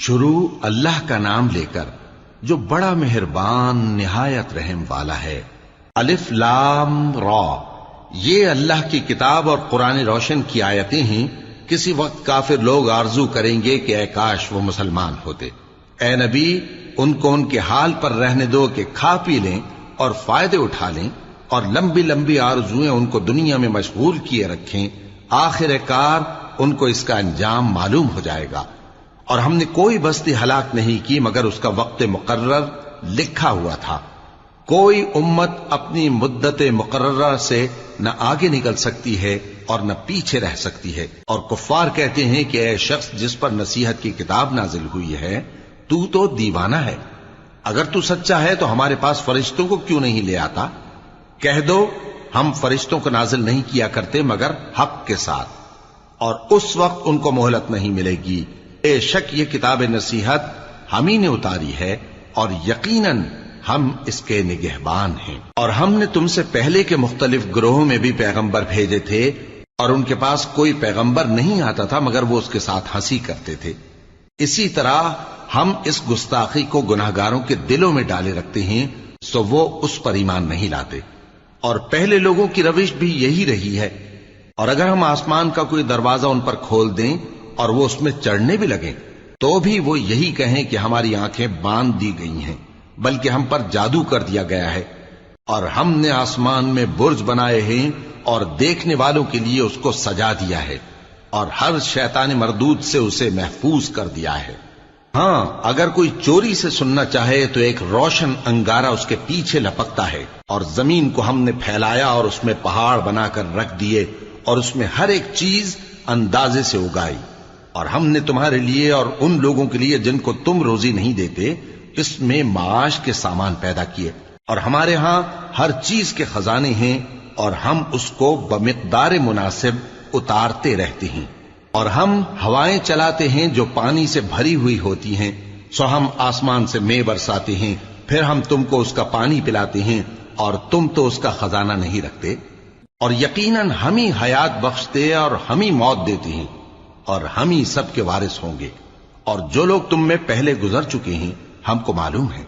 شروع اللہ کا نام لے کر جو بڑا مہربان نہایت رحم والا ہے۔ الف لام را، یہ اللہ کی کتاب اور قرآن روشن کی آیتیں ہیں۔ کسی وقت کافر لوگ آرزو کریں گے کہ اے کاش وہ مسلمان ہوتے۔ اے نبی، ان کو ان کے حال پر رہنے دو کہ کھا پی لیں اور فائدے اٹھا لیں، اور لمبی لمبی آرزویں ان کو دنیا میں مشغول کیے رکھیں۔ آخر کار ان کو اس کا انجام معلوم ہو جائے گا۔ اور ہم نے کوئی بستی ہلاک نہیں کی مگر اس کا وقت مقرر لکھا ہوا تھا۔ کوئی امت اپنی مدت مقررہ سے نہ آگے نکل سکتی ہے اور نہ پیچھے رہ سکتی ہے۔ اور کفار کہتے ہیں کہ اے شخص جس پر نصیحت کی کتاب نازل ہوئی ہے، تو دیوانہ ہے۔ اگر تو سچا ہے تو ہمارے پاس فرشتوں کو کیوں نہیں لے آتا؟ کہہ دو ہم فرشتوں کو نازل نہیں کیا کرتے مگر حق کے ساتھ، اور اس وقت ان کو مہلت نہیں ملے گی۔ بے شک یہ کتاب نصیحت ہم ہی نے اتاری ہے، اور یقیناً ہم اس کے نگہبان ہیں۔ اور ہم نے تم سے پہلے کے مختلف گروہوں میں بھی پیغمبر بھیجے تھے، اور ان کے پاس کوئی پیغمبر نہیں آتا تھا مگر وہ اس کے ساتھ ہنسی کرتے تھے۔ اسی طرح ہم اس گستاخی کو گناہگاروں کے دلوں میں ڈالے رکھتے ہیں، سو وہ اس پر ایمان نہیں لاتے۔ اور پہلے لوگوں کی روش بھی یہی رہی ہے۔ اور اگر ہم آسمان کا کوئی دروازہ ان پر کھول دیں اور وہ اس میں چڑھنے بھی لگیں تو بھی وہ یہی کہیں کہ ہماری آنکھیں باندھ دی گئی ہیں، بلکہ ہم پر جادو کر دیا گیا ہے۔ اور ہم نے آسمان میں برج بنائے ہیں اور دیکھنے والوں کے لیے اس کو سجا دیا ہے، اور ہر شیطان مردود سے اسے محفوظ کر دیا ہے۔ ہاں، اگر کوئی چوری سے سننا چاہے تو ایک روشن انگارہ اس کے پیچھے لپکتا ہے، اور زمین کو ہم نے پھیلایا اور اس میں پہاڑ بنا کر رکھ دیے، اور اس میں ہر ایک چیز اندازے سے اگائی۔ اور ہم نے تمہارے لیے اور ان لوگوں کے لیے جن کو تم روزی نہیں دیتے اس میں معاش کے سامان پیدا کیے، اور ہمارے ہاں ہر چیز کے خزانے ہیں، اور ہم اس کو بمقدار مناسب اتارتے رہتے ہیں۔ اور ہم ہوائیں چلاتے ہیں جو پانی سے بھری ہوئی ہوتی ہیں، سو ہم آسمان سے مے برساتے ہیں، پھر ہم تم کو اس کا پانی پلاتے ہیں، اور تم تو اس کا خزانہ نہیں رکھتے۔ اور یقیناً ہم ہی حیات بخشتے اور ہم ہی موت دیتے ہیں، اور ہم ہی سب کے وارث ہوں گے۔ اور جو لوگ تم میں پہلے گزر چکے ہیں ہم کو معلوم ہے،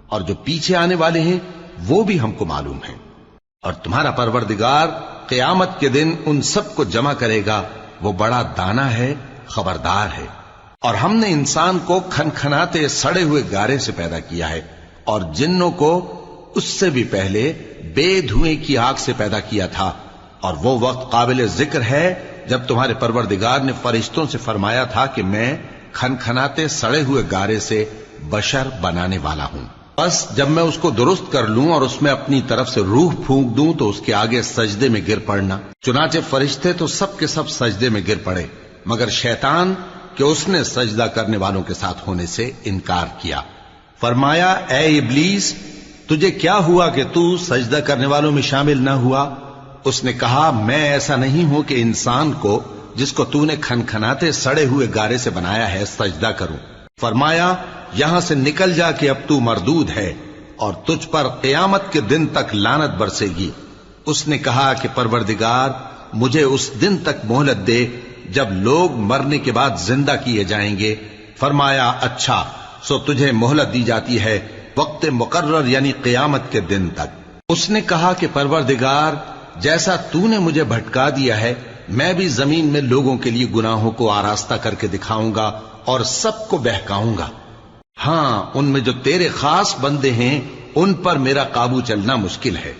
اور جو پیچھے آنے والے ہیں وہ بھی ہم کو معلوم ہے۔ اور تمہارا پروردگار قیامت کے دن ان سب کو جمع کرے گا، وہ بڑا دانا ہے، خبردار ہے۔ اور ہم نے انسان کو کھنکھناتے سڑے ہوئے گارے سے پیدا کیا ہے، اور جنوں کو اس سے بھی پہلے بے دھوئیں کی آگ سے پیدا کیا تھا۔ اور وہ وقت قابل ذکر ہے جب تمہارے پروردگار نے فرشتوں سے فرمایا تھا کہ میں کھنکھناتے سڑے ہوئے گارے سے بشر بنانے والا ہوں، بس جب میں اس کو درست کر لوں اور اس میں اپنی طرف سے روح پھونک دوں تو اس کے آگے سجدے میں گر پڑنا۔ چنانچہ فرشتے تو سب کے سب سجدے میں گر پڑے مگر شیطان کہ اس نے سجدہ کرنے والوں کے ساتھ ہونے سے انکار کیا۔ فرمایا اے ابلیس، تجھے کیا ہوا کہ تو سجدہ کرنے والوں میں شامل نہ ہوا؟ اس نے کہا میں ایسا نہیں ہوں کہ انسان کو جس کو تو نے کھنکھناتے سڑے ہوئے گارے سے بنایا ہے سجدہ کروں۔ فرمایا یہاں سے نکل جا کہ اب تو مردود ہے، اور تجھ پر قیامت کے دن تک لعنت برسے گی۔ اس نے کہا کہ پروردگار مجھے اس دن تک مہلت دے جب لوگ مرنے کے بعد زندہ کیے جائیں گے۔ فرمایا اچھا، سو تجھے مہلت دی جاتی ہے وقت مقرر یعنی قیامت کے دن تک۔ اس نے کہا کہ پروردگار جیسا تو نے مجھے بھٹکا دیا ہے میں بھی زمین میں لوگوں کے لیے گناہوں کو آراستہ کر کے دکھاؤں گا اور سب کو بہکاؤں گا۔ ہاں، ان میں جو تیرے خاص بندے ہیں ان پر میرا قابو چلنا مشکل ہے۔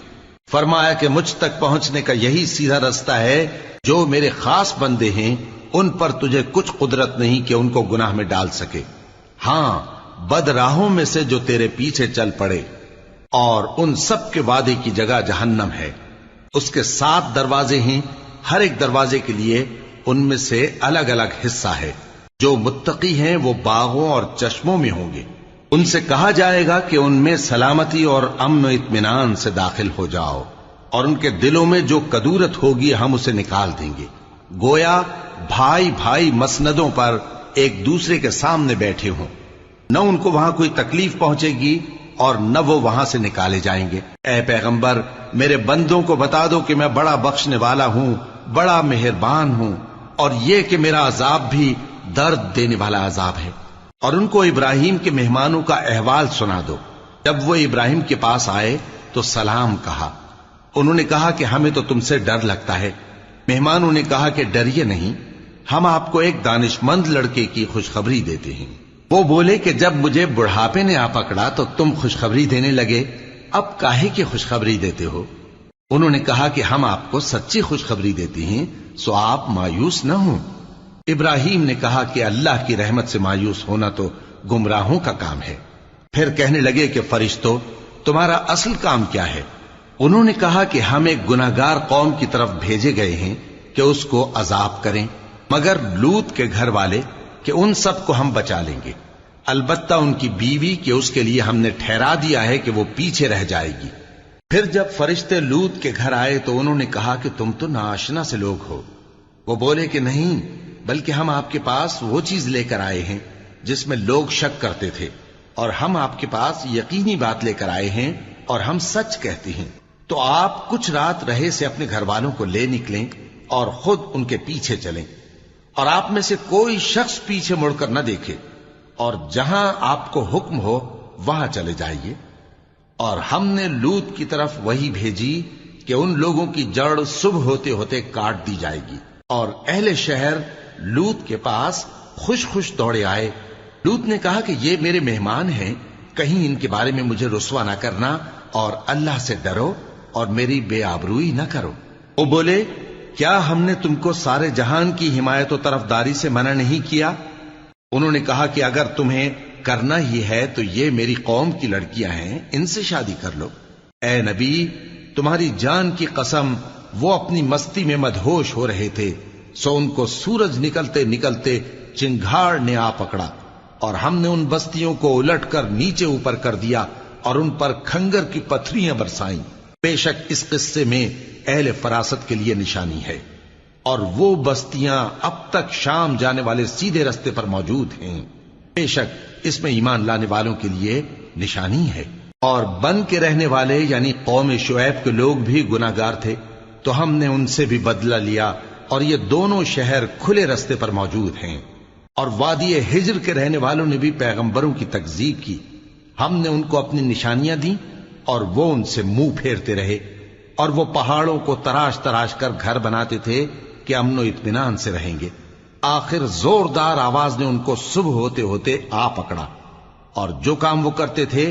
فرمایا کہ مجھ تک پہنچنے کا یہی سیدھا رستہ ہے، جو میرے خاص بندے ہیں ان پر تجھے کچھ قدرت نہیں کہ ان کو گناہ میں ڈال سکے۔ ہاں، بد راہوں میں سے جو تیرے پیچھے چل پڑے، اور ان سب کے وعدے کی جگہ جہنم ہے۔ اس کے 7 دروازے ہیں، ہر ایک دروازے کے لیے ان میں سے الگ الگ حصہ ہے۔ جو متقی ہیں وہ باغوں اور چشموں میں ہوں گے۔ ان سے کہا جائے گا کہ ان میں سلامتی اور امن و اطمینان سے داخل ہو جاؤ، اور ان کے دلوں میں جو کدورت ہوگی ہم اسے نکال دیں گے، گویا بھائی بھائی مسندوں پر ایک دوسرے کے سامنے بیٹھے ہوں۔ نہ ان کو وہاں کوئی تکلیف پہنچے گی اور نہ وہ وہاں سے نکالے جائیں گے۔ اے پیغمبر میرے بندوں کو بتا دو کہ میں بڑا بخشنے والا ہوں، بڑا مہربان ہوں، اور یہ کہ میرا عذاب بھی درد دینے والا عذاب ہے۔ اور ان کو ابراہیم کے مہمانوں کا احوال سنا دو۔ جب وہ ابراہیم کے پاس آئے تو سلام کہا۔ انہوں نے کہا کہ ہمیں تو تم سے ڈر لگتا ہے۔ مہمانوں نے کہا کہ ڈریے نہیں، ہم آپ کو ایک دانشمند لڑکے کی خوشخبری دیتے ہیں۔ وہ بولے کہ جب مجھے بڑھاپے نے آ پکڑا تو تم خوشخبری دینے لگے، اب کاہے کی خوشخبری دیتے ہو؟ انہوں نے کہا کہ ہم آپ کو سچی خوشخبری دیتے ہیں، سو آپ مایوس نہ ہوں۔ ابراہیم نے کہا کہ اللہ کی رحمت سے مایوس ہونا تو گمراہوں کا کام ہے۔ پھر کہنے لگے کہ فرشتوں، تمہارا اصل کام کیا ہے؟ انہوں نے کہا کہ ہم ایک گناہگار قوم کی طرف بھیجے گئے ہیں کہ اس کو عذاب کریں، مگر لوط کے گھر والے کہ ان سب کو ہم بچا لیں گے، البتہ ان کی بیوی کہ اس کے لیے ہم نے ٹھہرا دیا ہے کہ وہ پیچھے رہ جائے گی۔ پھر جب فرشتے لوط کے گھر آئے تو انہوں نے کہا کہ تم تو ناآشنا سے لوگ ہو۔ وہ بولے کہ نہیں، بلکہ ہم آپ کے پاس وہ چیز لے کر آئے ہیں جس میں لوگ شک کرتے تھے، اور ہم آپ کے پاس یقینی بات لے کر آئے ہیں اور ہم سچ کہتے ہیں۔ تو آپ کچھ رات رہے سے اپنے گھر والوں کو لے نکلیں اور خود ان کے پیچھے چلیں، اور آپ میں سے کوئی شخص پیچھے مڑ کر نہ دیکھے، اور جہاں آپ کو حکم ہو وہاں چلے جائیے۔ اور ہم نے لوط کی طرف وہی بھیجی کہ ان لوگوں کی جڑ صبح ہوتے ہوتے کاٹ دی جائے گی۔ اور اہل شہر لوط کے پاس خوش خوش دوڑے آئے۔ لوط نے کہا کہ یہ میرے مہمان ہیں، کہیں ان کے بارے میں مجھے رسوا نہ کرنا، اور اللہ سے ڈرو اور میری بے آبروئی نہ کرو۔ وہ بولے، کیا ہم نے تم کو سارے جہان کی حمایت و طرفداری سے منع نہیں کیا؟ انہوں نے کہا کہ اگر تمہیں کرنا ہی ہے تو یہ میری قوم کی لڑکیاں ہیں، ان سے شادی کر لو۔ اے نبی، تمہاری جان کی قسم، وہ اپنی مستی میں مدہوش ہو رہے تھے، سو ان کو سورج نکلتے نکلتے چنگھاڑ نے آ پکڑا، اور ہم نے ان بستیوں کو الٹ کر نیچے اوپر کر دیا اور ان پر کھنگر کی پتھریاں برسائیں۔ بے شک اس قصے میں اہل فراست کے لیے نشانی ہے، اور وہ بستیاں اب تک شام جانے والے سیدھے رستے پر موجود ہیں۔ بے شک اس میں ایمان لانے والوں کے لیے نشانی ہے۔ اور بن کے رہنے والے یعنی قوم شعیب کے لوگ بھی گناہگار تھے، تو ہم نے ان سے بھی بدلہ لیا، اور یہ دونوں شہر کھلے رستے پر موجود ہیں۔ اور وادی ہجر کے رہنے والوں نے بھی پیغمبروں کی تکذیب کی، ہم نے ان کو اپنی نشانیاں دیں اور وہ ان سے منہ پھیرتے رہے، اور وہ پہاڑوں کو تراش تراش کر گھر بناتے تھے کہ امن و اطمینان سے رہیں گے۔ آخر زوردار آواز نے ان کو صبح ہوتے ہوتے آ پکڑا، اور جو کام وہ کرتے تھے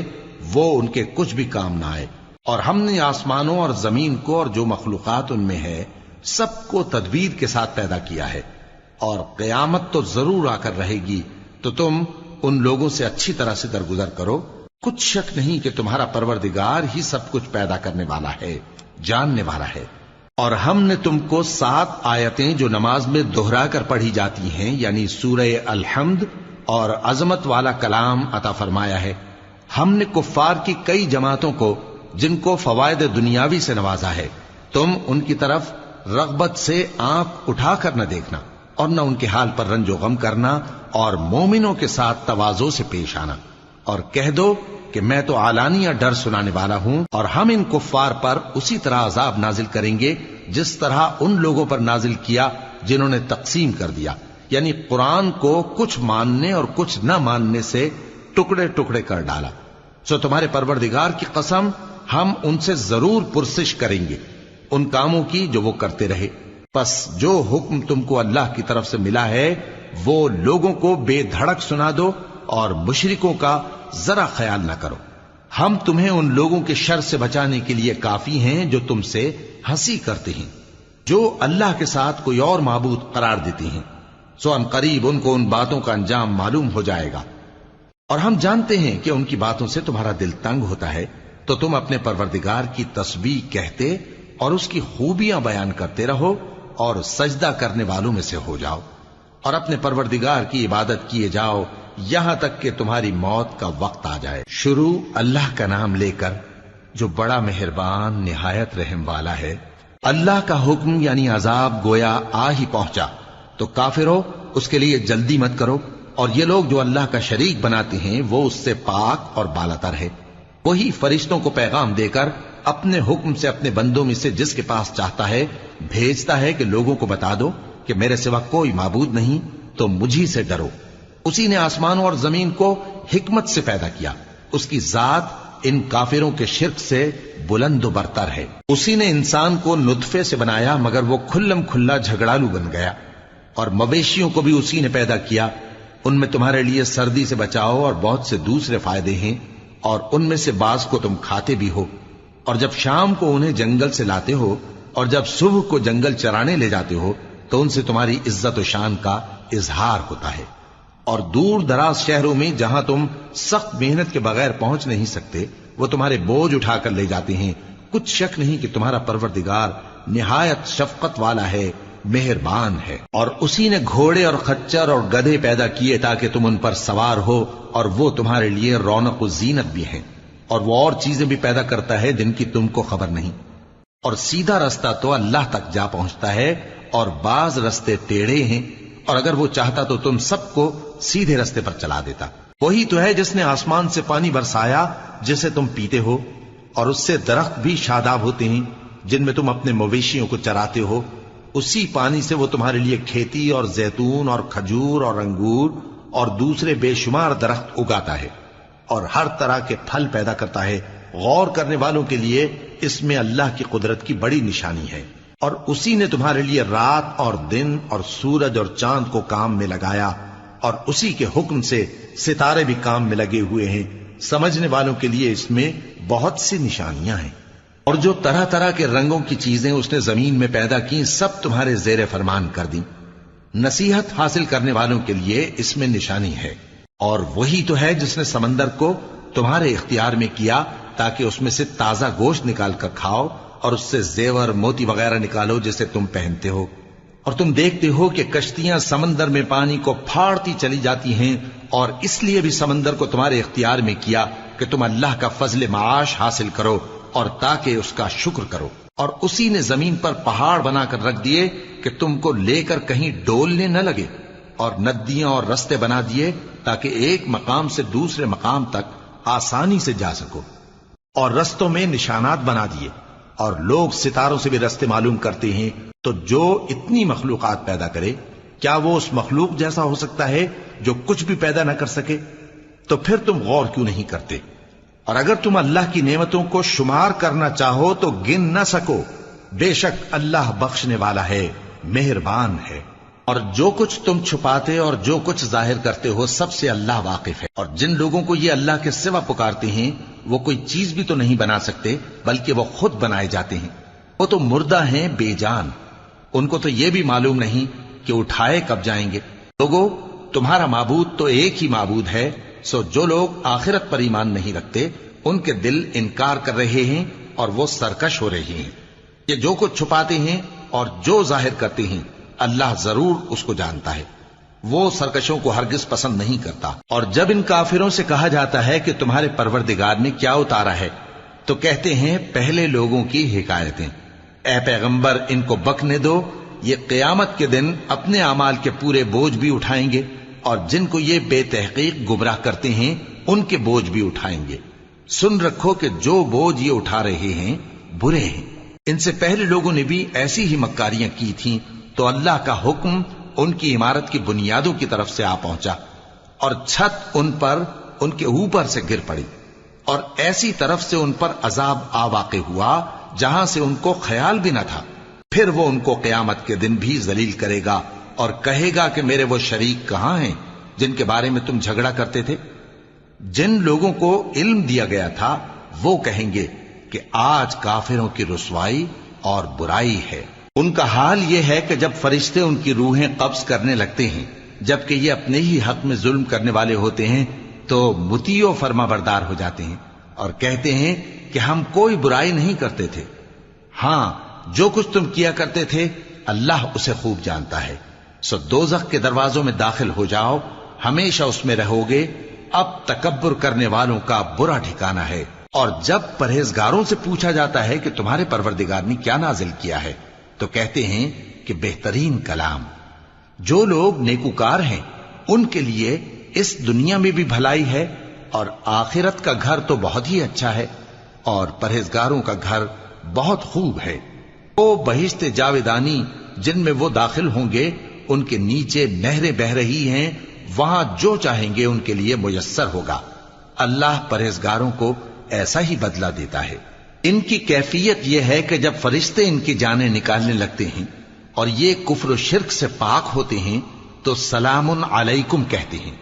وہ ان کے کچھ بھی کام نہ آئے۔ اور ہم نے آسمانوں اور زمین کو اور جو مخلوقات ان میں ہے سب کو تدبیر کے ساتھ پیدا کیا ہے، اور قیامت تو ضرور آ کر رہے گی، تو تم ان لوگوں سے اچھی طرح سے درگزر کرو۔ کچھ شک نہیں کہ تمہارا پروردگار ہی سب کچھ پیدا کرنے والا ہے، جاننے والا ہے۔ اور ہم نے تم کو 7 آیتیں جو نماز میں دہرا کر پڑھی جاتی ہیں، یعنی سورہ الحمد اور عظمت والا کلام عطا فرمایا ہے۔ ہم نے کفار کی کئی جماعتوں کو جن کو فوائد دنیاوی سے نوازا ہے، تم ان کی طرف رغبت سے آنکھ اٹھا کر نہ دیکھنا، اور نہ ان کے حال پر رنج و غم کرنا، اور مومنوں کے ساتھ تواضع سے پیش آنا، اور کہہ دو کہ میں تو اعلانیہ ڈر سنانے والا ہوں، اور ہم ان کفار پر اسی طرح عذاب نازل کریں گے جس طرح ان لوگوں پر نازل کیا جنہوں نے تقسیم کر دیا، یعنی قرآن کو کچھ ماننے اور کچھ نہ ماننے سے ٹکڑے ٹکڑے کر ڈالا۔ سو تمہارے پروردگار کی قسم، ہم ان سے ضرور پرسش کریں گے ان کاموں کی جو وہ کرتے رہے۔ پس جو حکم تم کو اللہ کی طرف سے ملا ہے وہ لوگوں کو بے دھڑک سنا دو، اور مشرکوں کا ذرا خیال نہ کرو۔ ہم تمہیں ان لوگوں کے شر سے بچانے کے لیے کافی ہیں جو تم سے ہنسی کرتے ہیں، جو اللہ کے ساتھ کوئی اور معبود قرار دیتے ہیں، سو ان قریب ان کو ان باتوں کا انجام معلوم ہو جائے گا۔ اور ہم جانتے ہیں کہ ان کی باتوں سے تمہارا دل تنگ ہوتا ہے، تو تم اپنے پروردگار کی تسبیح کہتے اور اس کی خوبیاں بیان کرتے رہو، اور سجدہ کرنے والوں میں سے ہو جاؤ، اور اپنے پروردگار کی عبادت کیے جاؤ یہاں تک کہ تمہاری موت کا وقت آ جائے۔ شروع اللہ کا نام لے کر جو بڑا مہربان نہایت رحم والا ہے۔ اللہ کا حکم یعنی عذاب گویا آ ہی پہنچا، تو کافرو اس کے لیے جلدی مت کرو، اور یہ لوگ جو اللہ کا شریک بناتے ہیں وہ اس سے پاک اور بالاتر ہے۔ وہی فرشتوں کو پیغام دے کر اپنے حکم سے اپنے بندوں میں سے جس کے پاس چاہتا ہے بھیجتا ہے کہ لوگوں کو بتا دو کہ میرے سوا کوئی معبود نہیں، تو مجھی سے ڈرو۔ اسی نے آسمانوں اور زمین کو حکمت سے پیدا کیا، اس کی ذات ان کافروں کے شرک سے بلند و برتر ہے۔ اسی نے انسان کو نطفے سے بنایا مگر وہ کھلم کھلا جھگڑالو بن گیا، اور مویشیوں کو بھی اسی نے پیدا کیا، ان میں تمہارے لیے سردی سے بچاؤ اور بہت سے دوسرے فائدے ہیں، اور ان میں سے بعض کو تم کھاتے بھی ہو، اور جب شام کو انہیں جنگل سے لاتے ہو اور جب صبح کو جنگل چرانے لے جاتے ہو تو ان سے تمہاری عزت و شان کا اظہار ہوتا ہے۔ اور دور دراز شہروں میں جہاں تم سخت محنت کے بغیر پہنچ نہیں سکتے وہ تمہارے بوجھ اٹھا کر لے جاتے ہیں، کچھ شک نہیں کہ تمہارا پروردگار نہایت شفقت والا ہے، مہربان ہے۔ اور اسی نے گھوڑے اور خچر اور گدھے پیدا کیے تاکہ تم ان پر سوار ہو، اور وہ تمہارے لیے رونق و زینت بھی ہیں، اور وہ اور چیزیں بھی پیدا کرتا ہے جن کی تم کو خبر نہیں۔ اور سیدھا رستہ تو اللہ تک جا پہنچتا ہے، اور بعض رستے ٹیڑھے ہیں، اور اگر وہ چاہتا تو تم سب کو سیدھے رستے پر چلا دیتا۔ وہی تو ہے جس نے آسمان سے پانی برسایا جسے تم پیتے ہو، اور اس سے درخت بھی شاداب ہوتے ہیں جن میں تم اپنے مویشیوں کو چراتے ہو۔ اسی پانی سے وہ تمہارے لیے کھیتی اور زیتون اور کھجور اور انگور اور دوسرے بے شمار درخت اگاتا ہے، اور ہر طرح کے پھل پیدا کرتا ہے۔ غور کرنے والوں کے لیے اس میں اللہ کی قدرت کی بڑی نشانی ہے۔ اور اسی نے تمہارے لیے رات اور دن اور سورج اور چاند کو کام میں لگایا، اور اسی کے حکم سے ستارے بھی کام میں لگے ہوئے ہیں۔ سمجھنے والوں کے لیے اس میں بہت سی نشانیاں ہیں۔ اور جو طرح طرح کے رنگوں کی چیزیں اس نے زمین میں پیدا کی سب تمہارے زیر فرمان کر دیں۔ نصیحت حاصل کرنے والوں کے لیے اس میں نشانی ہے۔ اور وہی تو ہے جس نے سمندر کو تمہارے اختیار میں کیا تاکہ اس میں سے تازہ گوشت نکال کر کھاؤ، اور اس سے زیور موتی وغیرہ نکالو جسے تم پہنتے ہو۔ اور تم دیکھتے ہو کہ کشتیاں سمندر میں پانی کو پھاڑتی چلی جاتی ہیں، اور اس لیے بھی سمندر کو تمہارے اختیار میں کیا کہ تم اللہ کا فضل معاش حاصل کرو اور تاکہ اس کا شکر کرو۔ اور اسی نے زمین پر پہاڑ بنا کر رکھ دیے کہ تم کو لے کر کہیں ڈولنے نہ لگے، اور ندیاں اور رستے بنا دیے تاکہ ایک مقام سے دوسرے مقام تک آسانی سے جا سکو، اور رستوں میں نشانات بنا دیے۔ اور لوگ ستاروں سے بھی رستے معلوم کرتے ہیں، تو جو اتنی مخلوقات پیدا کرے کیا وہ اس مخلوق جیسا ہو سکتا ہے جو کچھ بھی پیدا نہ کر سکے؟ تو پھر تم غور کیوں نہیں کرتے؟ اور اگر تم اللہ کی نعمتوں کو شمار کرنا چاہو تو گن نہ سکو، بے شک اللہ بخشنے والا ہے، مہربان ہے۔ اور جو کچھ تم چھپاتے اور جو کچھ ظاہر کرتے ہو سب سے اللہ واقف ہے۔ اور جن لوگوں کو یہ اللہ کے سوا پکارتے ہیں وہ کوئی چیز بھی تو نہیں بنا سکتے بلکہ وہ خود بنائے جاتے ہیں۔ وہ تو مردہ ہیں بے جان، ان کو تو یہ بھی معلوم نہیں کہ اٹھائے کب جائیں گے۔ لوگوں، تمہارا معبود تو ایک ہی معبود ہے، سو جو لوگ آخرت پر ایمان نہیں رکھتے ان کے دل انکار کر رہے ہیں اور وہ سرکش ہو رہے ہیں۔ یہ جو کچھ چھپاتے ہیں اور جو ظاہر کرتے ہیں اللہ ضرور اس کو جانتا ہے، وہ سرکشوں کو ہرگز پسند نہیں کرتا۔ اور جب ان کافروں سے کہا جاتا ہے کہ تمہارے پروردگار نے کیا اتارا ہے تو کہتے ہیں پہلے لوگوں کی حکایتیں۔ اے پیغمبر ان کو بکنے دو، یہ قیامت کے دن اپنے اعمال کے پورے بوجھ بھی اٹھائیں گے، اور جن کو یہ بے تحقیق گمراہ کرتے ہیں ان کے بوجھ بھی اٹھائیں گے۔ سن رکھو کہ جو بوجھ یہ اٹھا رہے ہیں برے ہیں۔ ان سے پہلے لوگوں نے بھی ایسی ہی مکاریاں کی تھیں تو اللہ کا حکم ان کی عمارت کی بنیادوں کی طرف سے آ پہنچا، اور چھت ان پر ان کے اوپر سے گر پڑی، اور ایسی طرف سے ان پر عذاب آ واقع ہوا جہاں سے ان کو خیال بھی نہ تھا۔ پھر وہ ان کو قیامت کے دن بھی ذلیل کرے گا اور کہے گا کہ میرے وہ شریک کہاں ہیں جن کے بارے میں تم جھگڑا کرتے تھے؟ جن لوگوں کو علم دیا گیا تھا وہ کہیں گے کہ آج کافروں کی رسوائی اور برائی ہے۔ ان کا حال یہ ہے کہ جب فرشتے ان کی روحیں قبض کرنے لگتے ہیں جبکہ یہ اپنے ہی حق میں ظلم کرنے والے ہوتے ہیں تو مطیع و فرما بردار ہو جاتے ہیں اور کہتے ہیں کہ ہم کوئی برائی نہیں کرتے تھے، ہاں جو کچھ تم کیا کرتے تھے اللہ اسے خوب جانتا ہے۔ سو دوزخ کے دروازوں میں داخل ہو جاؤ، ہمیشہ اس میں رہو گے، اب تکبر کرنے والوں کا برا ٹھکانہ ہے۔ اور جب پرہیزگاروں سے پوچھا جاتا ہے کہ تمہارے پروردگار نے کیا نازل کیا ہے تو کہتے ہیں کہ بہترین کلام۔ جو لوگ نیکوکار ہیں ان کے لیے اس دنیا میں بھی بھلائی ہے اور آخرت کا گھر تو بہت ہی اچھا ہے، اور پرہیزگاروں کا گھر بہت خوب ہے۔ وہ بہشت جاویدانی جن میں وہ داخل ہوں گے ان کے نیچے نہریں بہ رہی ہیں، وہاں جو چاہیں گے ان کے لیے میسر ہوگا. اللہ پرہیزگاروں کو ایسا ہی بدلہ دیتا ہے. ان کی کیفیت یہ ہے کہ جب فرشتے ان کی جانیں نکالنے لگتے ہیں اور یہ کفر و شرک سے پاک ہوتے ہیں تو سلام علیکم کہتے ہیں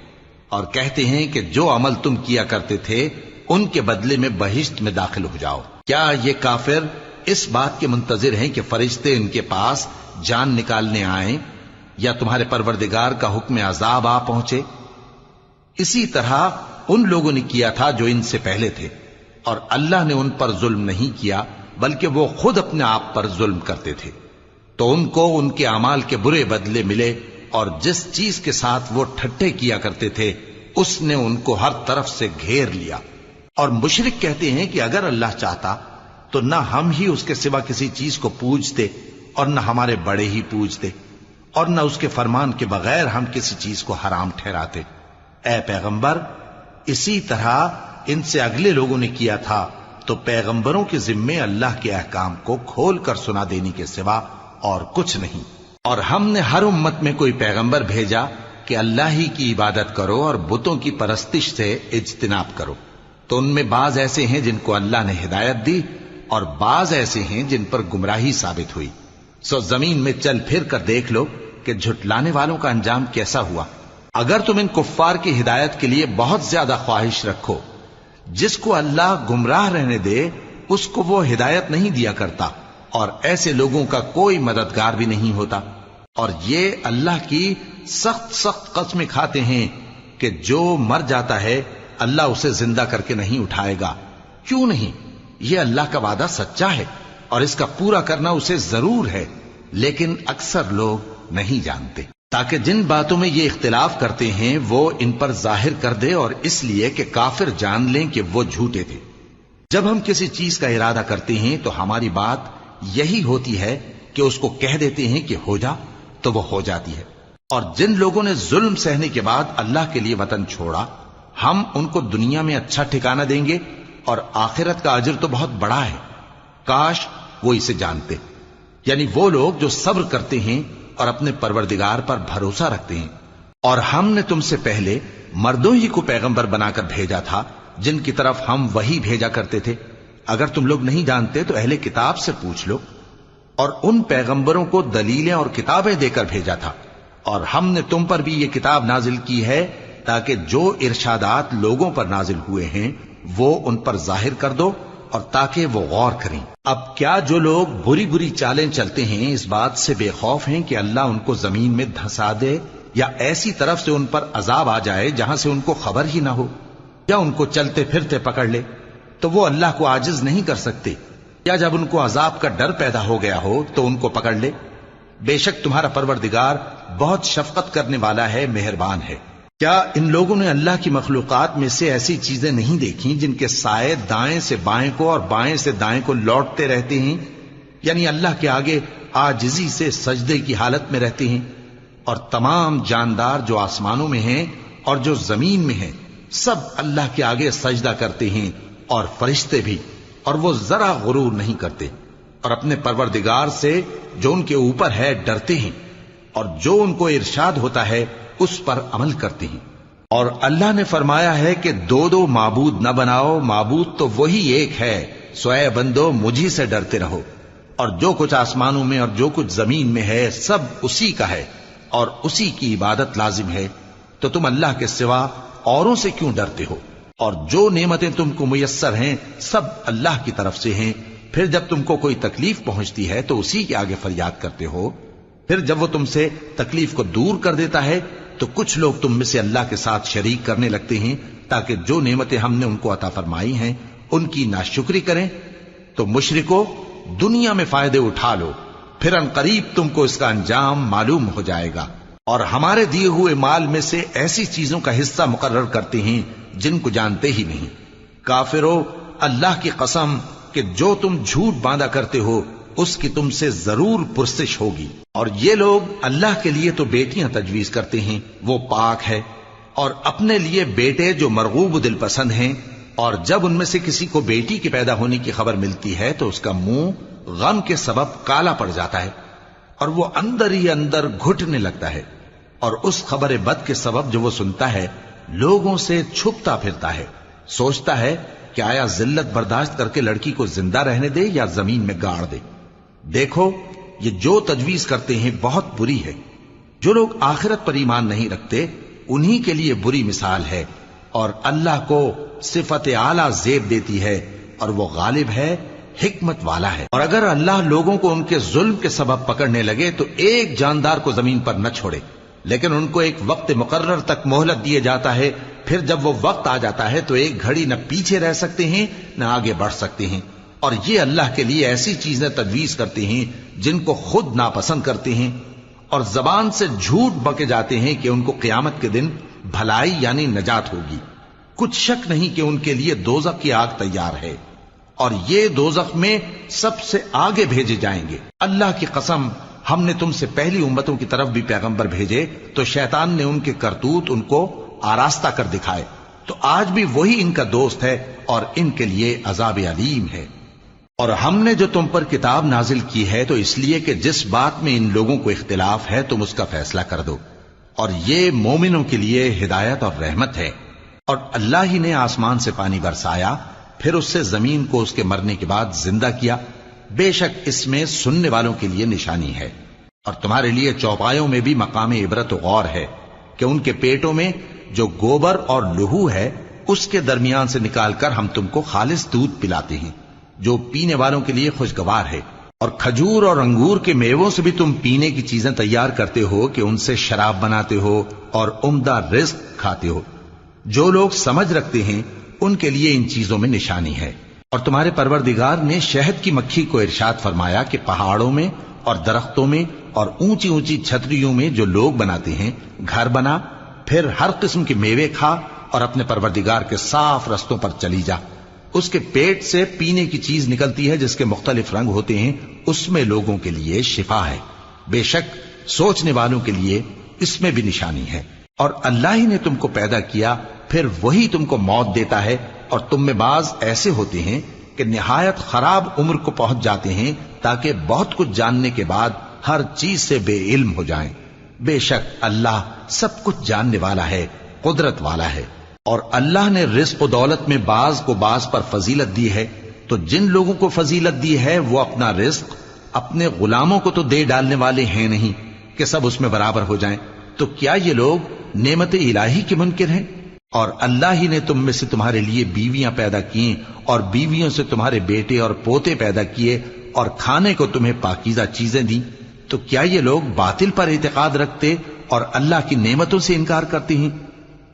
اور کہتے ہیں کہ جو عمل تم کیا کرتے تھے ان کے بدلے میں بہشت میں داخل ہو جاؤ. کیا یہ کافر اس بات کے منتظر ہیں کہ فرشتے ان کے پاس جان نکالنے آئیں یا تمہارے پروردگار کا حکم عذاب آ پہنچے؟ اسی طرح ان لوگوں نے کیا تھا جو ان سے پہلے تھے، اور اللہ نے ان پر ظلم نہیں کیا بلکہ وہ خود اپنے آپ پر ظلم کرتے تھے. تو ان کو ان کے اعمال کے برے بدلے ملے، اور جس چیز کے ساتھ وہ ٹھٹھے کیا کرتے تھے اس نے ان کو ہر طرف سے گھیر لیا. اور مشرک کہتے ہیں کہ اگر اللہ چاہتا تو نہ ہم ہی اس کے سوا کسی چیز کو پوجتے اور نہ ہمارے بڑے ہی پوجتے، اور نہ اس کے فرمان کے بغیر ہم کسی چیز کو حرام ٹھہراتے. اے پیغمبر، اسی طرح ان سے اگلے لوگوں نے کیا تھا، تو پیغمبروں کے ذمے اللہ کے احکام کو کھول کر سنا دینے کے سوا اور کچھ نہیں. اور ہم نے ہر امت میں کوئی پیغمبر بھیجا کہ اللہ ہی کی عبادت کرو اور بتوں کی پرستش سے اجتناب کرو. تو ان میں بعض ایسے ہیں جن کو اللہ نے ہدایت دی اور بعض ایسے ہیں جن پر گمراہی ثابت ہوئی. سو زمین میں چل پھر کر دیکھ لو کہ جھٹلانے والوں کا انجام کیسا ہوا. اگر تم ان کفار کی ہدایت کے لیے بہت زیادہ خواہش رکھو، جس کو اللہ گمراہ رہنے دے اس کو وہ ہدایت نہیں دیا کرتا، اور ایسے لوگوں کا کوئی مددگار بھی نہیں ہوتا. اور یہ اللہ کی سخت سخت قسمیں کھاتے ہیں کہ جو مر جاتا ہے اللہ اسے زندہ کر کے نہیں اٹھائے گا. کیوں نہیں؟ یہ اللہ کا وعدہ سچا ہے اور اس کا پورا کرنا اسے ضرور ہے، لیکن اکثر لوگ نہیں جانتے. تاکہ جن باتوں میں یہ اختلاف کرتے ہیں وہ ان پر ظاہر کر دے، اور اس لیے کہ کافر جان لیں کہ وہ جھوٹے تھے. جب ہم کسی چیز کا ارادہ کرتے ہیں تو ہماری بات یہی ہوتی ہے کہ اس کو کہہ دیتے ہیں کہ ہو جا تو وہ ہو جاتی ہے. اور جن لوگوں نے ظلم سہنے کے بعد اللہ کے لیے وطن چھوڑا، ہم ان کو دنیا میں اچھا ٹھکانہ دیں گے اور آخرت کا اجر تو بہت بڑا ہے. کاش وہ اسے جانتے. یعنی وہ لوگ جو صبر کرتے ہیں اور اپنے پروردگار پر بھروسہ رکھتے ہیں. اور ہم نے تم سے پہلے مردوں ہی کو پیغمبر بنا کر بھیجا تھا جن کی طرف ہم وحی بھیجا کرتے تھے. اگر تم لوگ نہیں جانتے تو اہل کتاب سے پوچھ لو. اور ان پیغمبروں کو دلیلیں اور کتابیں دے کر بھیجا تھا. اور ہم نے تم پر بھی یہ کتاب نازل کی ہے تاکہ جو ارشادات لوگوں پر نازل ہوئے ہیں وہ ان پر ظاہر کر دو اور تاکہ وہ غور کریں. اب کیا جو لوگ بری بری چالیں چلتے ہیں اس بات سے بے خوف ہیں کہ اللہ ان کو زمین میں دھسا دے یا ایسی طرف سے ان پر عذاب آ جائے جہاں سے ان کو خبر ہی نہ ہو، یا ان کو چلتے پھرتے پکڑ لے تو وہ اللہ کو عاجز نہیں کر سکتے، یا جب ان کو عذاب کا ڈر پیدا ہو گیا ہو تو ان کو پکڑ لے. بے شک تمہارا پروردگار بہت شفقت کرنے والا ہے، مہربان ہے. کیا ان لوگوں نے اللہ کی مخلوقات میں سے ایسی چیزیں نہیں دیکھی جن کے سائے دائیں سے بائیں کو اور بائیں سے دائیں کو لوٹتے رہتے ہیں؟ یعنی اللہ کے آگے عاجزی سے سجدے کی حالت میں رہتے ہیں. اور تمام جاندار جو آسمانوں میں ہیں اور جو زمین میں ہیں سب اللہ کے آگے سجدہ کرتے ہیں، اور فرشتے بھی، اور وہ ذرا غرور نہیں کرتے، اور اپنے پروردگار سے جو ان کے اوپر ہے ڈرتے ہیں، اور جو ان کو ارشاد ہوتا ہے اس پر عمل کرتے ہیں. اور اللہ نے فرمایا ہے کہ دو دو معبود نہ بناؤ، معبود تو وہی ایک ہے. سو اے بندو مجھی سے ڈرتے رہو، اور جو کچھ آسمانوں میں اور جو کچھ زمین میں ہے سب اسی کا ہے اور اسی کی عبادت لازم ہے. تو تم اللہ کے سوا اوروں سے کیوں ڈرتے ہو؟ اور جو نعمتیں تم کو میسر ہیں سب اللہ کی طرف سے ہیں. پھر جب تم کو کوئی تکلیف پہنچتی ہے تو اسی کے آگے فریاد کرتے ہو. پھر جب وہ تم سے تکلیف کو دور کر دیتا ہے تو کچھ لوگ تم میں سے اللہ کے ساتھ شریک کرنے لگتے ہیں تاکہ جو نعمتیں ہم نے ان کو عطا فرمائی ہیں ان کی ناشکری کریں. تو مشرکو دنیا میں فائدے اٹھا لو، پھر ان قریب تم کو اس کا انجام معلوم ہو جائے گا. اور ہمارے دیے ہوئے مال میں سے ایسی چیزوں کا حصہ مقرر کرتے ہیں جن کو جانتے ہی نہیں. کافرو اللہ کی قسم کہ جو تم جھوٹ باندھا کرتے ہو اس کی تم سے ضرور پرسش ہوگی. اور یہ لوگ اللہ کے لیے تو بیٹیاں تجویز کرتے ہیں، وہ پاک ہے، اور اپنے لیے بیٹے جو مرغوب دل پسند ہیں. اور جب ان میں سے کسی کو بیٹی کے پیدا ہونے کی خبر ملتی ہے تو اس کا منہ غم کے سبب کالا پڑ جاتا ہے اور وہ اندر ہی اندر گھٹنے لگتا ہے. اور اس خبر بد کے سبب جو وہ سنتا ہے لوگوں سے چھپتا پھرتا ہے، سوچتا ہے کہ آیا ذلت برداشت کر کے لڑکی کو زندہ رہنے دے یا زمین میں گاڑ دے۔ دیکھو یہ جو تجویز کرتے ہیں بہت بری ہے۔ جو لوگ آخرت پر ایمان نہیں رکھتے انہی کے لیے بری مثال ہے، اور اللہ کو صفت اعلیٰ زیب دیتی ہے اور وہ غالب ہے، حکمت والا ہے۔ اور اگر اللہ لوگوں کو ان کے ظلم کے سبب پکڑنے لگے تو ایک جاندار کو زمین پر نہ چھوڑے، لیکن ان کو ایک وقت مقرر تک مہلت دیے جاتا ہے، پھر جب وہ وقت آ جاتا ہے تو ایک گھڑی نہ پیچھے رہ سکتے ہیں نہ آگے بڑھ سکتے ہیں۔ اور یہ اللہ کے لیے ایسی چیزیں تجویز کرتے ہیں جن کو خود ناپسند کرتے ہیں، اور زبان سے جھوٹ بکے جاتے ہیں کہ ان کو قیامت کے دن بھلائی یعنی نجات ہوگی۔ کچھ شک نہیں کہ ان کے لیے دوزخ کی آگ تیار ہے، اور یہ دوزخ میں سب سے آگے بھیجے جائیں گے۔ اللہ کی قسم ہم نے تم سے پہلی امتوں کی طرف بھی پیغمبر بھیجے تو شیطان نے ان کے کرتوت ان کو آراستہ کر دکھائے، تو آج بھی وہی ان کا دوست ہے اور ان کے لیے عذاب علیم ہے۔ اور ہم نے جو تم پر کتاب نازل کی ہے تو اس لیے کہ جس بات میں ان لوگوں کو اختلاف ہے تم اس کا فیصلہ کر دو، اور یہ مومنوں کے لیے ہدایت اور رحمت ہے۔ اور اللہ ہی نے آسمان سے پانی برسایا، پھر اس سے زمین کو اس کے مرنے کے بعد زندہ کیا، بے شک اس میں سننے والوں کے لیے نشانی ہے۔ اور تمہارے لیے چوپایوں میں بھی مقام عبرت و غور ہے کہ ان کے پیٹوں میں جو گوبر اور لہو ہے اس کے درمیان سے نکال کر ہم تم کو خالص دودھ پلاتے ہیں جو پینے والوں کے لیے خوشگوار ہے، اور کھجور اور انگور کے میووں سے بھی تم پینے کی چیزیں تیار کرتے ہو کہ ان سے شراب بناتے ہو اور عمدہ رزق کھاتے ہو۔ جو لوگ سمجھ رکھتے ہیں ان کے لیے ان چیزوں میں نشانی ہے۔ اور تمہارے پروردگار نے شہد کی مکھی کو ارشاد فرمایا کہ پہاڑوں میں اور درختوں میں اور اونچی اونچی چھتریوں میں جو لوگ بناتے ہیں گھر بنا، پھر ہر قسم کے میوے کھا اور اپنے پروردگار کے صاف رستوں پر چلی جا۔ اس کے پیٹ سے پینے کی چیز نکلتی ہے جس کے مختلف رنگ ہوتے ہیں، اس میں لوگوں کے لیے شفا ہے، بے شک سوچنے والوں کے لیے اس میں بھی نشانی ہے۔ اور اللہ ہی نے تم کو پیدا کیا، پھر وہی تم کو موت دیتا ہے، اور تم میں بعض ایسے ہوتے ہیں کہ نہایت خراب عمر کو پہنچ جاتے ہیں تاکہ بہت کچھ جاننے کے بعد ہر چیز سے بے علم ہو جائیں۔ بے شک اللہ سب کچھ جاننے والا ہے، قدرت والا ہے۔ اور اللہ نے رزق و دولت میں بعض کو بعض پر فضیلت دی ہے، تو جن لوگوں کو فضیلت دی ہے وہ اپنا رزق اپنے غلاموں کو تو دے ڈالنے والے ہیں نہیں کہ سب اس میں برابر ہو جائیں، تو کیا یہ لوگ نعمت الہی کے منکر ہیں؟ اور اللہ ہی نے تم میں سے تمہارے لیے بیویاں پیدا کی اور بیویوں سے تمہارے بیٹے اور پوتے پیدا کیے اور کھانے کو تمہیں پاکیزہ چیزیں دیں، تو کیا یہ لوگ باطل پر اعتقاد رکھتے اور اللہ کی نعمتوں سے انکار کرتے ہیں؟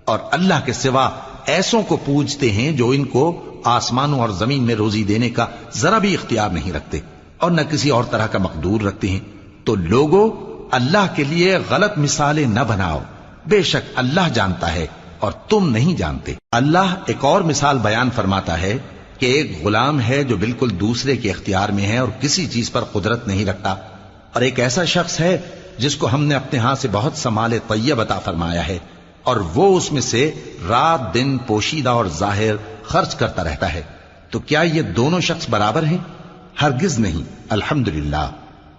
اور اللہ کے سوا ایسوں کو پوجتے ہیں جو ان کو آسمانوں اور زمین میں روزی دینے کا ذرا بھی اختیار نہیں رکھتے اور نہ کسی اور طرح کا مقدور رکھتے ہیں۔ تو لوگوں اللہ کے لیے غلط مثالیں نہ بناؤ، بے شک اللہ جانتا ہے اور تم نہیں جانتے۔ اللہ ایک اور مثال بیان فرماتا ہے کہ ایک غلام ہے جو بالکل دوسرے کے اختیار میں ہے اور کسی چیز پر قدرت نہیں رکھتا، اور ایک ایسا شخص ہے جس کو ہم نے اپنے ہاں سے بہت سا مال طیب عطا فرمایا ہے اور وہ اس میں سے رات دن پوشیدہ اور ظاہر خرچ کرتا رہتا ہے، تو کیا یہ دونوں شخص برابر ہیں؟ ہرگز نہیں، الحمدللہ،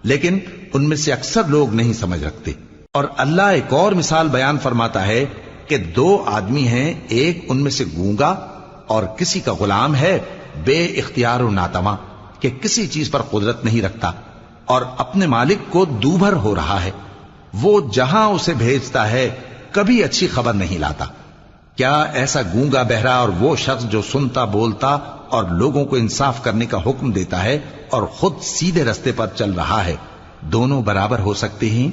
لیکن ان میں سے اکثر لوگ نہیں سمجھ رکھتے۔ اور اللہ ایک اور مثال بیان فرماتا ہے کہ دو آدمی ہیں، ایک ان میں سے گونگا اور کسی کا غلام ہے بے اختیار و ناتواں کہ کسی چیز پر قدرت نہیں رکھتا اور اپنے مالک کو دوبھر ہو رہا ہے، وہ جہاں اسے بھیجتا ہے کبھی اچھی خبر نہیں لاتا۔ کیا ایسا گونگا بہرا اور وہ شخص جو سنتا بولتا اور لوگوں کو انصاف کرنے کا حکم دیتا ہے اور خود سیدھے رستے پر چل رہا ہے، دونوں برابر ہو سکتے ہیں؟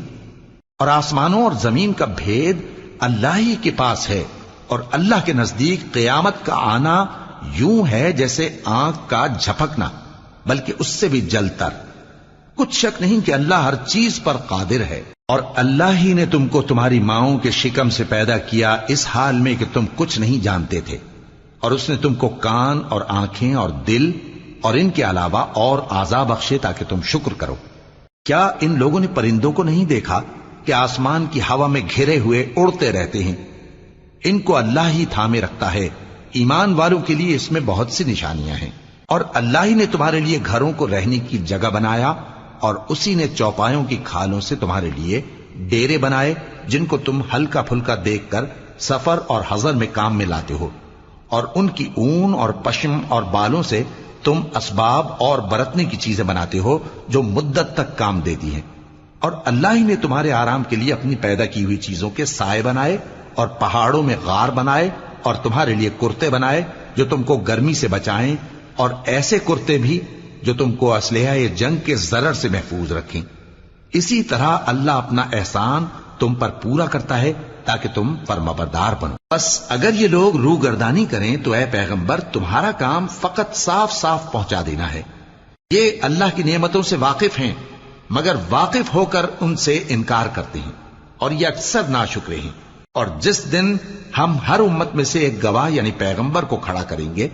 اور آسمانوں اور زمین کا بھید اللہ ہی کے پاس ہے، اور اللہ کے نزدیک قیامت کا آنا یوں ہے جیسے آنکھ کا جھپکنا، بلکہ اس سے بھی جلتر۔ کچھ شک نہیں کہ اللہ ہر چیز پر قادر ہے۔ اور اللہ ہی نے تم کو تمہاری ماؤں کے شکم سے پیدا کیا اس حال میں کہ تم کچھ نہیں جانتے تھے، اور اس نے تم کو کان اور آنکھیں اور دل اور ان کے علاوہ اور اعضاء بخشے تاکہ تم شکر کرو۔ کیا ان لوگوں نے پرندوں کو نہیں دیکھا کہ آسمان کی ہوا میں گھرے ہوئے اڑتے رہتے ہیں؟ ان کو اللہ ہی تھامے رکھتا ہے۔ ایمان والوں کے لیے اس میں بہت سی نشانیاں ہیں۔ اور اللہ ہی نے تمہارے لیے گھروں کو رہنے کی جگہ بنایا، اور اسی نے چوپایوں کی کھالوں سے تمہارے لیے ڈیرے بنائے جن کو تم ہلکا پھلکا دیکھ کر سفر اور حضر میں کام میں لاتے ہو، اور ان کی اون اور پشم اور بالوں سے تم اسباب اور برتنے کی چیزیں بناتے ہو جو مدت تک کام دیتی ہیں۔ اور اللہ ہی نے تمہارے آرام کے لیے اپنی پیدا کی ہوئی چیزوں کے سائے بنائے اور پہاڑوں میں غار بنائے اور تمہارے لیے کرتے بنائے جو تم کو گرمی سے بچائیں، اور ایسے کرتے بھی جو تم کو اسلحہ جنگ کے ضرر سے محفوظ رکھیں۔ اسی طرح اللہ اپنا احسان تم پر پورا کرتا ہے تاکہ تم فرمانبردار بنو۔ بس اگر یہ لوگ روگردانی کریں تو اے پیغمبر تمہارا کام فقط صاف صاف پہنچا دینا ہے۔ یہ اللہ کی نعمتوں سے واقف ہیں مگر واقف ہو کر ان سے انکار کرتے ہیں، اور یہ اکثر ناشکرے ہیں۔ اور جس دن ہم ہر امت میں سے ایک گواہ یعنی پیغمبر کو کھڑا کریں گے،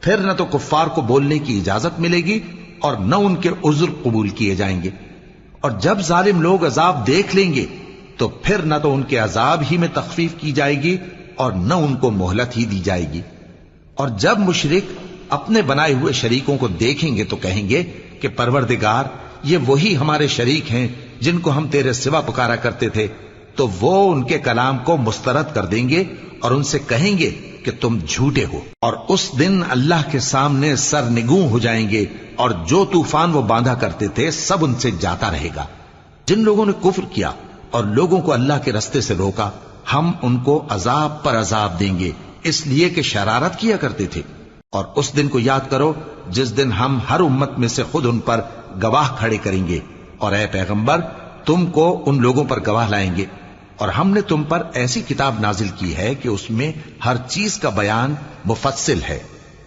پھر نہ تو کفار کو بولنے کی اجازت ملے گی اور نہ ان کے عذر قبول کیے جائیں گے۔ اور جب ظالم لوگ عذاب دیکھ لیں گے تو پھر نہ تو ان کے عذاب ہی میں تخفیف کی جائے گی اور نہ ان کو مہلت ہی دی جائے گی۔ اور جب مشرک اپنے بنائے ہوئے شریکوں کو دیکھیں گے تو کہیں گے کہ پروردگار، یہ وہی ہمارے شریک ہیں جن کو ہم تیرے سوا پکارا کرتے تھے، تو وہ ان کے کلام کو مسترد کر دیں گے اور ان سے کہیں گے کہ تم جھوٹے ہو۔ اور اس دن اللہ کے سامنے سرنگوں ہو جائیں گے، اور جو طوفان وہ باندھا کرتے تھے سب ان سے جاتا رہے گا۔ جن لوگوں نے کفر کیا اور لوگوں کو اللہ کے رستے سے روکا، ہم ان کو عذاب پر عذاب دیں گے اس لیے کہ شرارت کیا کرتے تھے۔ اور اس دن کو یاد کرو جس دن ہم ہر امت میں سے خود ان پر گواہ کھڑے کریں گے، اور اے پیغمبر تم کو ان لوگوں پر گواہ لائیں گے۔ اور ہم نے تم پر ایسی کتاب نازل کی ہے کہ اس میں ہر چیز کا بیان مفصل ہے،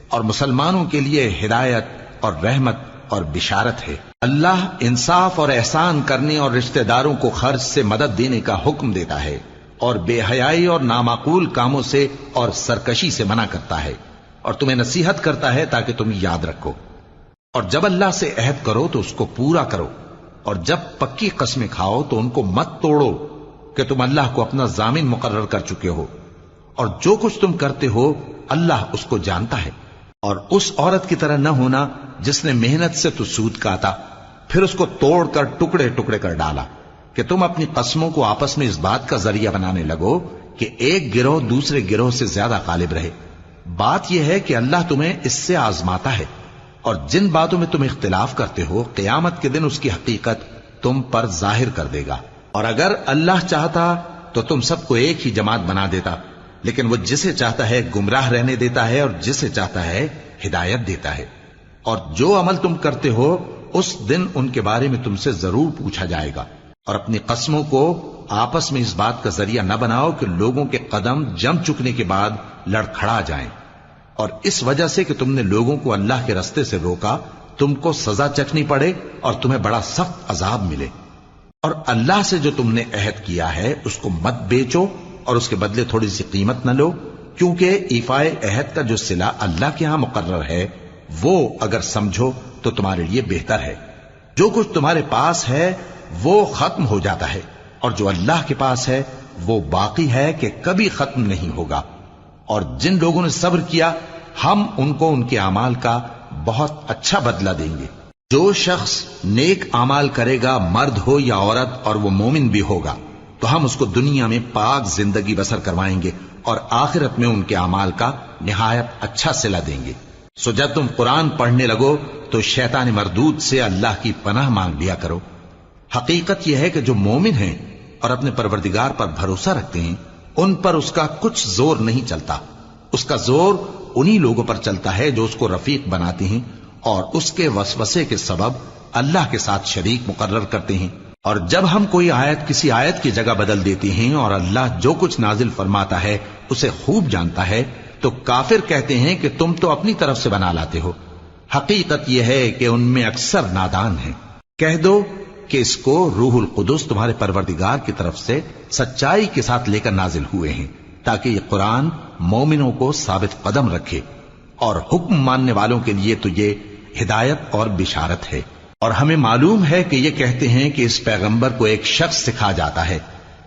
اور مسلمانوں کے لیے ہدایت اور رحمت اور بشارت ہے۔ اللہ انصاف اور احسان کرنے اور رشتہ داروں کو خرچ سے مدد دینے کا حکم دیتا ہے، اور بے حیائی اور نامعقول کاموں سے اور سرکشی سے منع کرتا ہے، اور تمہیں نصیحت کرتا ہے تاکہ تم یاد رکھو۔ اور جب اللہ سے عہد کرو تو اس کو پورا کرو، اور جب پکی قسمیں کھاؤ تو ان کو مت توڑو کہ تم اللہ کو اپنا ضامن مقرر کر چکے ہو، اور جو کچھ تم کرتے ہو اللہ اس کو جانتا ہے۔ اور اس عورت کی طرح نہ ہونا جس نے محنت سے تو سود کاتا پھر اس کو توڑ کر ٹکڑے ٹکڑے کر ڈالا، کہ تم اپنی قسموں کو آپس میں اس بات کا ذریعہ بنانے لگو کہ ایک گروہ دوسرے گروہ سے زیادہ غالب رہے۔ بات یہ ہے کہ اللہ تمہیں اس سے آزماتا ہے، اور جن باتوں میں تم اختلاف کرتے ہو قیامت کے دن اس کی حقیقت تم پر ظاہر کر دے گا۔ اور اگر اللہ چاہتا تو تم سب کو ایک ہی جماعت بنا دیتا، لیکن وہ جسے چاہتا ہے گمراہ رہنے دیتا ہے اور جسے چاہتا ہے ہدایت دیتا ہے۔ اور جو عمل تم کرتے ہو اس دن ان کے بارے میں تم سے ضرور پوچھا جائے گا۔ اور اپنی قسموں کو آپس میں اس بات کا ذریعہ نہ بناؤ کہ لوگوں کے قدم جم چکنے کے بعد لڑکھڑا جائیں، اور اس وجہ سے کہ تم نے لوگوں کو اللہ کے رستے سے روکا تم کو سزا چکھنی پڑے اور تمہیں بڑا سخت عذاب ملے۔ اور اللہ سے جو تم نے عہد کیا ہے اس کو مت بیچو اور اس کے بدلے تھوڑی سی قیمت نہ لو، کیونکہ ایفائے عہد کا جو صلہ اللہ کے ہاں مقرر ہے وہ اگر سمجھو تو تمہارے لیے بہتر ہے۔ جو کچھ تمہارے پاس ہے وہ ختم ہو جاتا ہے، اور جو اللہ کے پاس ہے وہ باقی ہے کہ کبھی ختم نہیں ہوگا۔ اور جن لوگوں نے صبر کیا ہم ان کو ان کے اعمال کا بہت اچھا بدلہ دیں گے۔ جو شخص نیک اعمال کرے گا مرد ہو یا عورت اور وہ مومن بھی ہوگا تو ہم اس کو دنیا میں پاک زندگی بسر کروائیں گے اور آخرت میں ان کے اعمال کا نہایت اچھا صلہ دیں گے۔ سو جب تم قرآن پڑھنے لگو تو شیطان مردود سے اللہ کی پناہ مانگ لیا کرو۔ حقیقت یہ ہے کہ جو مومن ہیں اور اپنے پروردگار پر بھروسہ رکھتے ہیں ان پر اس کا کچھ زور نہیں چلتا۔ اس کا زور انہی لوگوں پر چلتا ہے جو اس کو رفیق بناتے ہیں اور اس کے وسوسے کے سبب اللہ کے ساتھ شریک مقرر کرتے ہیں۔ اور جب ہم کوئی آیت کسی آیت کی جگہ بدل دیتے ہیں اور اللہ جو کچھ نازل فرماتا ہے اسے خوب جانتا ہے تو کافر کہتے ہیں کہ تم تو اپنی طرف سے بنا لاتے ہو۔ حقیقت یہ ہے کہ ان میں اکثر نادان ہیں۔ کہہ دو کہ اس کو روح القدس تمہارے پروردگار کی طرف سے سچائی کے ساتھ لے کر نازل ہوئے ہیں تاکہ یہ قرآن مومنوں کو ثابت قدم رکھے، اور حکم ماننے والوں کے لیے تو یہ ہدایت اور بشارت ہے۔ اور ہمیں معلوم ہے کہ یہ کہتے ہیں کہ اس پیغمبر کو ایک شخص سکھا جاتا ہے،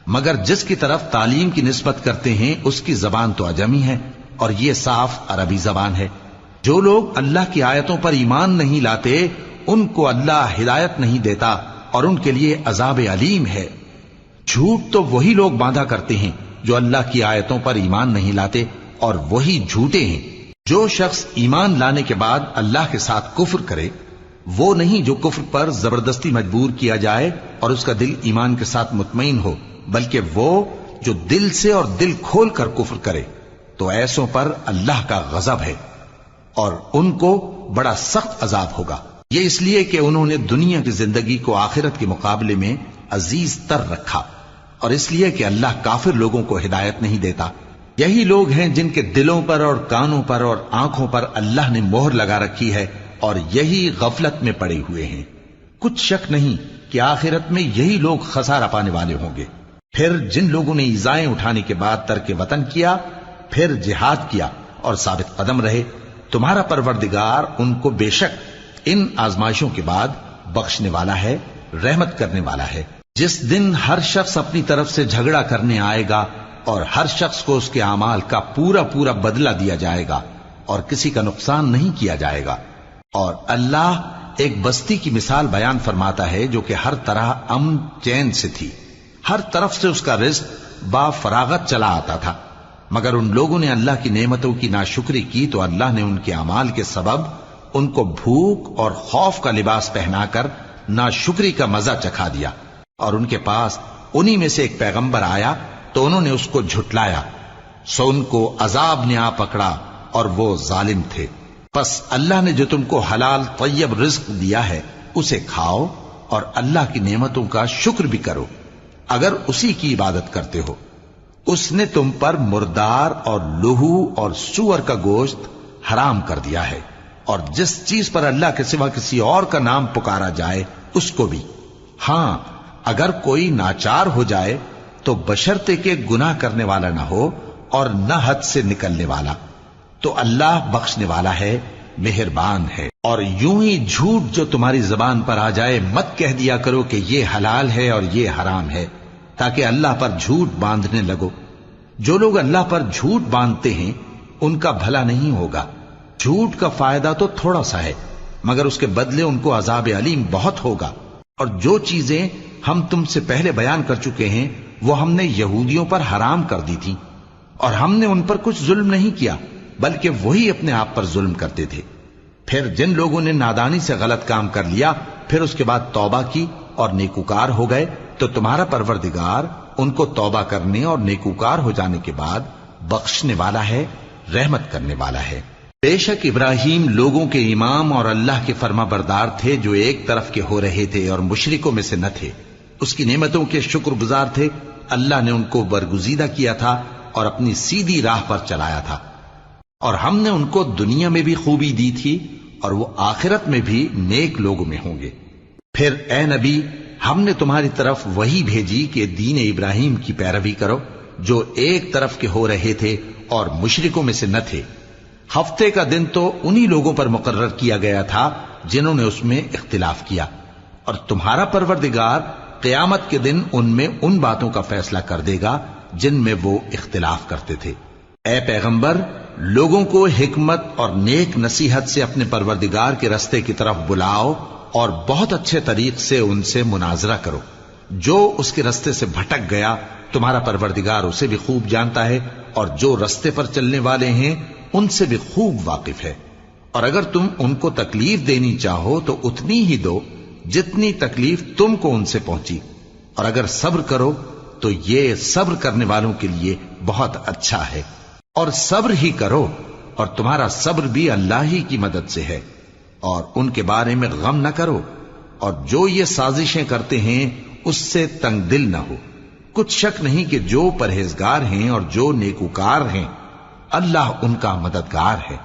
مگر جس کی طرف تعلیم کی نسبت کرتے ہیں اس کی زبان تو عجمی ہے اور یہ صاف عربی زبان ہے۔ جو لوگ اللہ کی آیتوں پر ایمان نہیں لاتے ان کو اللہ ہدایت نہیں دیتا اور ان کے لیے عذاب علیم ہے۔ جھوٹ تو وہی لوگ باندھا کرتے ہیں جو اللہ کی آیتوں پر ایمان نہیں لاتے، اور وہی جھوٹے ہیں۔ جو شخص ایمان لانے کے بعد اللہ کے ساتھ کفر کرے، وہ نہیں جو کفر پر زبردستی مجبور کیا جائے اور اس کا دل ایمان کے ساتھ مطمئن ہو، بلکہ وہ جو دل سے اور دل کھول کر کفر کرے، تو ایسوں پر اللہ کا غضب ہے اور ان کو بڑا سخت عذاب ہوگا۔ یہ اس لیے کہ انہوں نے دنیا کی زندگی کو آخرت کے مقابلے میں عزیز تر رکھا، اور اس لیے کہ اللہ کافر لوگوں کو ہدایت نہیں دیتا۔ یہی لوگ ہیں جن کے دلوں پر اور کانوں پر اور آنکھوں پر اللہ نے مہر لگا رکھی ہے، اور یہی غفلت میں پڑے ہوئے ہیں۔ کچھ شک نہیں کہ آخرت میں یہی لوگ خسارہ پانے والے ہوں گے۔ پھر جن لوگوں نے ایذائیں اٹھانے کے بعد ترک وطن کیا، پھر جہاد کیا اور ثابت قدم رہے، تمہارا پروردگار ان کو بے شک ان آزمائشوں کے بعد بخشنے والا ہے، رحمت کرنے والا ہے۔ جس دن ہر شخص اپنی طرف سے جھگڑا کرنے آئے گا اور ہر شخص کو اس کے اعمال کا پورا پورا بدلہ دیا جائے گا اور کسی کا نقصان نہیں کیا جائے گا۔ اور اللہ ایک بستی کی مثال بیان فرماتا ہے جو کہ ہر طرح امن چین سے تھی، ہر طرف سے اس کا رزق با فراغت چلا آتا تھا، مگر ان لوگوں نے اللہ کی نعمتوں کی ناشکری کی تو اللہ نے ان کے اعمال کے سبب ان کو بھوک اور خوف کا لباس پہنا کر ناشکری کا مزہ چکھا دیا۔ اور ان کے پاس انہی میں سے ایک پیغمبر آیا تو انہوں نے اس کو جھٹلایا، سو ان کو عذاب نے آ پکڑا اور وہ ظالم تھے۔ پس اللہ نے جو تم کو حلال طیب رزق دیا ہے اسے کھاؤ اور اللہ کی نعمتوں کا شکر بھی کرو اگر اسی کی عبادت کرتے ہو۔ اس نے تم پر مردار اور لہو اور سور کا گوشت حرام کر دیا ہے، اور جس چیز پر اللہ کے سوا کسی اور کا نام پکارا جائے اس کو بھی۔ ہاں اگر کوئی ناچار ہو جائے تو بشرطے کہ گناہ کرنے والا نہ ہو اور نہ حد سے نکلنے والا، تو اللہ بخشنے والا ہے، مہربان ہے۔ اور یوں ہی جھوٹ جو تمہاری زبان پر آ جائے مت کہہ دیا کرو کہ یہ حلال ہے اور یہ حرام ہے، تاکہ اللہ پر جھوٹ باندھنے لگو۔ جو لوگ اللہ پر جھوٹ باندھتے ہیں ان کا بھلا نہیں ہوگا۔ جھوٹ کا فائدہ تو تھوڑا سا ہے، مگر اس کے بدلے ان کو عذاب علیم بہت ہوگا۔ اور جو چیزیں ہم تم سے پہلے بیان کر چکے ہیں وہ ہم نے یہودیوں پر حرام کر دی تھی، اور ہم نے ان پر کچھ ظلم نہیں کیا بلکہ وہی اپنے آپ پر ظلم کرتے تھے۔ پھر جن لوگوں نے نادانی سے غلط کام کر لیا پھر اس کے بعد توبہ کی اور نیکوکار ہو گئے تو تمہارا پروردگار ان کو توبہ کرنے اور نیکوکار ہو جانے کے بعد بخشنے والا ہے، رحمت کرنے والا ہے۔ بے شک ابراہیم لوگوں کے امام اور اللہ کے فرما بردار تھے جو ایک طرف کے ہو رہے تھے اور مشرکوں میں سے نہ تھے۔ اس کی نعمتوں کے شکر گزار تھے۔ اللہ نے ان کو برگزیدہ کیا تھا اور اپنی سیدھی راہ پر چلایا تھا، اور ہم نے ان کو دنیا میں بھی خوبی دی تھی اور وہ آخرت میں بھی نیک لوگوں میں ہوں گے۔ پھر اے نبی ہم نے تمہاری طرف وہی بھیجی کہ دین ابراہیم کی پیروی کرو جو ایک طرف کے ہو رہے تھے اور مشرکوں میں سے نہ تھے۔ ہفتے کا دن تو انہی لوگوں پر مقرر کیا گیا تھا جنہوں نے اس میں اختلاف کیا، اور تمہارا پروردگار قیامت کے دن ان میں ان باتوں کا فیصلہ کر دے گا جن میں وہ اختلاف کرتے تھے۔ اے پیغمبر لوگوں کو حکمت اور نیک نصیحت سے اپنے پروردگار کے رستے کی طرف بلاؤ اور بہت اچھے طریق سے ان سے مناظرہ کرو۔ جو اس کے رستے سے بھٹک گیا تمہارا پروردگار اسے بھی خوب جانتا ہے، اور جو رستے پر چلنے والے ہیں ان سے بھی خوب واقف ہے۔ اور اگر تم ان کو تکلیف دینی چاہو تو اتنی ہی دو جتنی تکلیف تم کو ان سے پہنچی، اور اگر صبر کرو تو یہ صبر کرنے والوں کے لیے بہت اچھا ہے۔ اور صبر ہی کرو، اور تمہارا صبر بھی اللہ ہی کی مدد سے ہے، اور ان کے بارے میں غم نہ کرو، اور جو یہ سازشیں کرتے ہیں اس سے تنگ دل نہ ہو۔ کچھ شک نہیں کہ جو پرہیزگار ہیں اور جو نیکوکار ہیں اللہ ان کا مددگار ہے۔